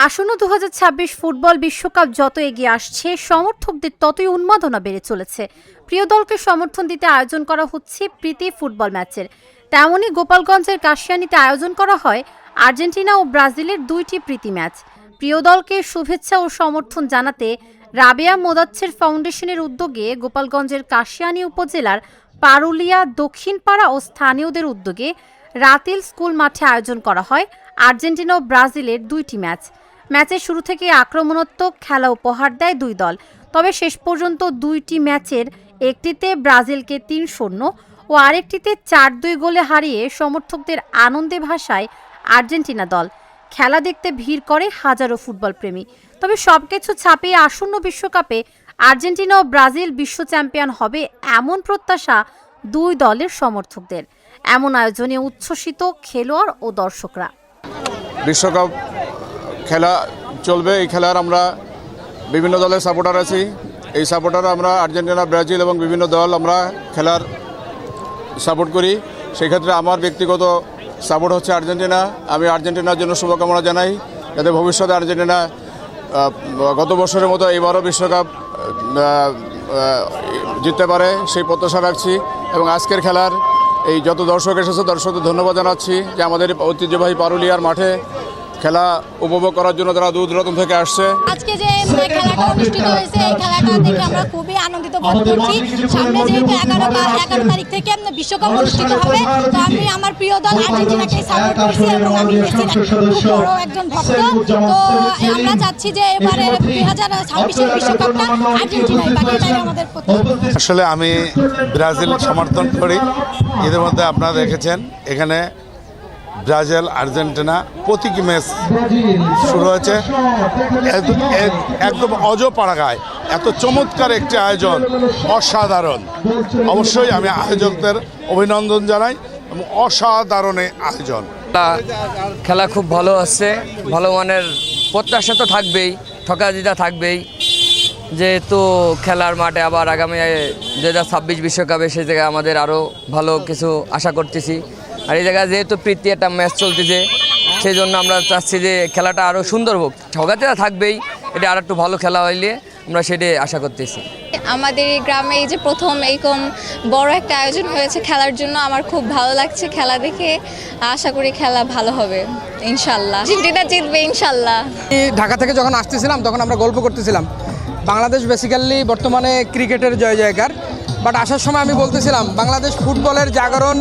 আসন্ন 2026 ফুটবল বিশ্বকাপ যত এগিয়ে আসছে, সমর্থকদের ততই উন্মাদনা বেড়ে চলেছে। প্রিয় দলকে সমর্থন দিতে আয়োজন করা হচ্ছে প্রীতি ফুটবল ম্যাচের। তেমনই গোপালগঞ্জের কাশিয়ানীতে আয়োজন করা হয় আর্জেন্টিনা ও ব্রাজিলের দুইটি প্রীতি ম্যাচ। প্রিয় দলকে শুভেচ্ছা ও সমর্থন জানাতে রাবেয়া মোদাচ্ছের ফাউন্ডেশনের উদ্যোগে গোপালগঞ্জের কাশিয়ানী উপজেলার পারুলিয়া দক্ষিণপাড়া ও স্থানীয়দের উদ্যোগে রাতিল স্কুল মাঠে আয়োজন করা হয় আর্জেন্টিনা ও ব্রাজিলের দুইটি ম্যাচ। ম্যাচের শুরু থেকে আক্রমণাত্মক খেলা উপহার দেয় দুই দল। তবে শেষ পর্যন্ত দুইটি ম্যাচের একটিতে ব্রাজিলকে ৩-০ ও আরেকটিতে ৪-২ গোলে হারিয়ে সমর্থকদের আনন্দে ভাসায় আর্জেন্টিনা দল। খেলা দেখতে ভিড় করে হাজারো ফুটবল প্রেমী। তবে সবকিছু ছাপিয়ে আসন্ন বিশ্বকাপে আর্জেন্টিনা ও ব্রাজিল বিশ্ব চ্যাম্পিয়ন হবে এমন প্রত্যাশা দুই দলের সমর্থকদের। এমন আয়োজনে উচ্ছ্বসিত খেলোয়াড় ও দর্শকরা। বিশ্বকাপ খেলা চলবে, এই খেলার আমরা বিভিন্ন দলের সাপোর্টার আছি। এই সাপোর্টার আমরা আর্জেন্টিনা, ব্রাজিল এবং বিভিন্ন দল আমরা খেলার সাপোর্ট করি। সেই ক্ষেত্রে আমার ব্যক্তিগত সাপোর্ট হচ্ছে আর্জেন্টিনা। আমি আর্জেন্টিনার জন্য শুভকামনা জানাই, যাতে ভবিষ্যতে আর্জেন্টিনা গত বছরের মতো এবারও বিশ্বকাপ জিততে পারে সেই প্রত্যাশা রাখছি। এবং আজকের খেলার এই যত দর্শক এসেছে, দর্শকদের ধন্যবাদ জানাচ্ছি যে আমাদের ঐতিহ্যবাহী পারুলিয়ার মাঠে খেলা উপভোগ করার জন্য তারা দূর দূরান্ত থেকে আসছে। আজকে যে খেলাটা অনুষ্ঠিত হয়েছে, এই খেলাটা দেখে আমরা খুবই আনন্দিত বোধ করছি। সামনে যেহেতু 11 তারিখ থেকে বিশ্বকাপ অনুষ্ঠিত হবে, তো আমি আমার প্রিয় দল আর্জেন্টিনাকে সাপোর্ট করছি এবং আমি মেসির বড় একজন ভক্ত। তো আমরা চাচ্ছি যে এবারে 2026 বিশ্বকাপটা আর্জেন্টিনায় পাবে, এটাই আমাদের প্রত্যাশা। আসলে আমি ব্রাজিল সমর্থন করি। এদের মধ্যে আপনারা দেখেছেন এখানে ব্রাজিল আর্জেন্টিনা প্রতীকী ম্যাচ শুরু হয়েছে। একদম অজপাড়াগায় এত চমৎকার একটি আয়োজন, অসাধারণ। অবশ্যই আমি আয়োজকদের অভিনন্দন জানাই এবং অসাধারণ আয়োজন। খেলা খুব ভালো হচ্ছে, ভালো মানের প্রত্যাশা তো থাকবেই, ঠকাজিটা থাকবেই। যেহেতু খেলার মাঠে আবার আগামী 2026 বিশ্বকাপে সেই জায়গায় আমাদের আরও ভালো কিছু আশা করতেছি। আর এই জায়গায় যেহেতু প্রীতি একটা ম্যাচ চলতেছে, সেই জন্য আমরা চাচ্ছি যে খেলাটা আরও সুন্দর হোক। ঠকাতে থাকবেই, এটা আর একটু ভালো খেলা হইলে আমরা সেটাই আশা করতেছি। আমাদের এই গ্রামে এই যে প্রথম এইরকম বড় একটা আয়োজন হয়েছে খেলার জন্য, আমার খুব ভালো লাগছে খেলা দেখে। আশা করি খেলা ভালো হবে ইনশাল্লাহ, আর্জেন্টিনা জিতবে ইনশাল্লাহ। ঢাকা থেকে যখন আসতেছিলাম তখন আমরা গল্প করতেছিলাম বাংলাদেশ বেসিক্যালি বর্তমানে ক্রিকেটের জয় জয়কার, বাট আসার সময় আমি বলতেছিলাম বাংলাদেশ ফুটবলের জাগরণ,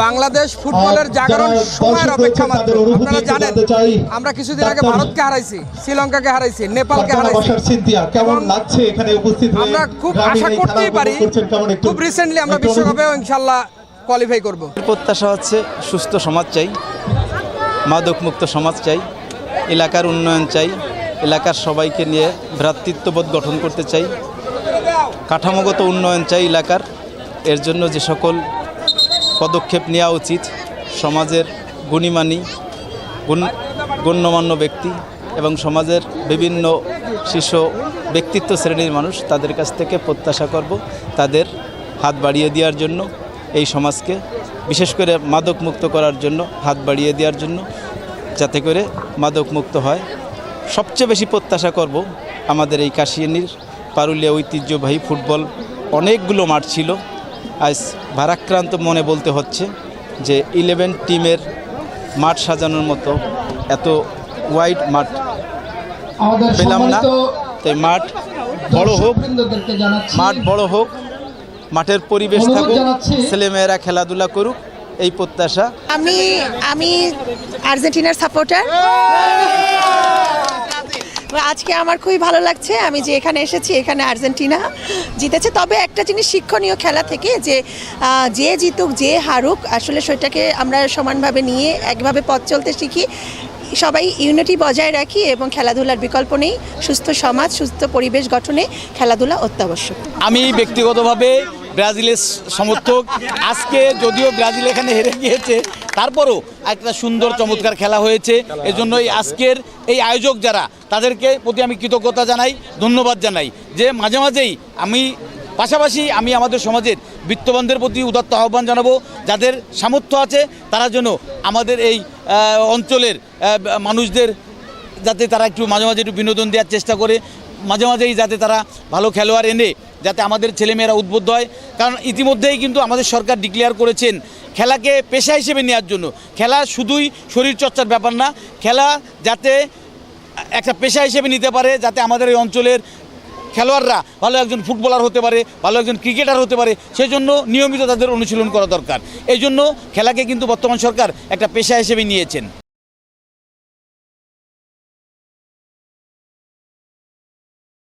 বাংলাদেশ ফুটবলের জাগরণ সময়ের অপেক্ষা মাত্র। আপনারা জানেন আমরা কিছুদিন আগে ভারতকে হারাইছি, শ্রীলঙ্কাকে হারাইছি, নেপালকে হারাইছি। কেমন লাগছে এখানে উপস্থিত হয়ে? আমরা খুব আশা করতেই পারি খুব রিসেন্টলি আমরা বিশ্বকাপেও ইনশাআল্লাহ কোয়ালিফাই করব। প্রত্যাশা হচ্ছে সুস্থ সমাজ চাই, মাদকমুক্ত সমাজ চাই, এলাকার উন্নয়ন চাই, এলাকার সবাইকে নিয়ে ভ্রাতৃত্ববোধ গঠন করতে চাই, কাঠামোগত উন্নয়ন চাই এলাকার। এর জন্য যে সকল পদক্ষেপ নেওয়া উচিত, সমাজের গুণীমানী গণ্যমান্য ব্যক্তি এবং সমাজের বিভিন্ন শীর্ষ ব্যক্তিত্ব শ্রেণীর মানুষ, তাদের কাছ থেকে প্রত্যাশা করব তাদের হাত বাড়িয়ে দেওয়ার জন্য, এই সমাজকে বিশেষ করে মাদকমুক্ত করার জন্য হাত বাড়িয়ে দেওয়ার জন্য, যাতে করে মাদকমুক্ত হয়। সবচেয়ে বেশি প্রত্যাশা করব আমাদের এই কাশিয়ানীর পারুলিয়া ঐতিহ্যবাহী ফুটবল অনেকগুলো মাঠ ছিল, আজ ভারাক্রান্ত মনে বলতে হচ্ছে যে 11 টিমের মাঠ সাজানোর মতো এত ওয়াইড মাঠ পেলাম না। তাই মাঠ বড় হোক, মাঠ বড় হোক, মাঠের পরিবেশ থাকুক, ছেলেমেয়েরা খেলাধুলা করুক, এই প্রত্যাশা। আমি আর্জেন্টিনার সাপোর্টার। আজকে আমার খুবই ভালো লাগছে, আমি যে এখানে এসেছি, এখানে আর্জেন্টিনা জিতেছে। তবে একটা জিনিস শিক্ষণীয় খেলা থেকে, যে জিতুক যে হারুক, আসলে সেটাকে আমরা সমানভাবে নিয়ে একভাবে পথ চলতে শিখি, সবাই ইউনিটি বজায় রাখি এবং খেলাধুলার বিকল্প নেই। সুস্থ সমাজ, সুস্থ পরিবেশ গঠনে খেলাধুলা অত্যাবশ্যক। আমি ব্যক্তিগতভাবে ব্রাজিলের সমর্থক। আজকে যদিও ব্রাজিল এখানে হেরে গিয়েছে, তারপরও একটা সুন্দর চমৎকার খেলা হয়েছে। এজন্যই আজকের এই আয়োজক যারা, তাদেরকে প্রতি আমি কৃতজ্ঞতা জানাই, ধন্যবাদ জানাই যে মাঝে মাঝেই আমি পাশাপাশি আমি আমাদের সমাজের বিত্তবানদের প্রতি উদাত্ত আহ্বান জানাবো, যাদের সামর্থ্য আছে তারা যেন আমাদের এই অঞ্চলের মানুষদের যাতে তারা একটু মাঝে মাঝে একটু বিনোদন দেওয়ার চেষ্টা করে, মাঝে মাঝেই যাতে তারা ভালো খেলোয়াড় এনে যাতে আমাদের ছেলেমেয়েরা উদ্বুদ্ধ হয়। কারণ ইতিমধ্যেই কিন্তু আমাদের সরকার ডিক্লেয়ার করেছেন খেলাকে পেশা হিসেবে নেওয়ার জন্য। খেলা শুধুই শরীরচর্চার ব্যাপার না, খেলা যাতে একটা পেশা হিসেবে নিতে পারে, যাতে আমাদের এই অঞ্চলের খেলোয়াড়রা ভালো একজন ফুটবলার হতে পারে, ভালো একজন ক্রিকেটার হতে পারে, সেই জন্য নিয়মিত তাদের অনুশীলন করা দরকার। এই জন্য খেলাকে কিন্তু বর্তমান সরকার একটা পেশা হিসেবে নিয়েছেন।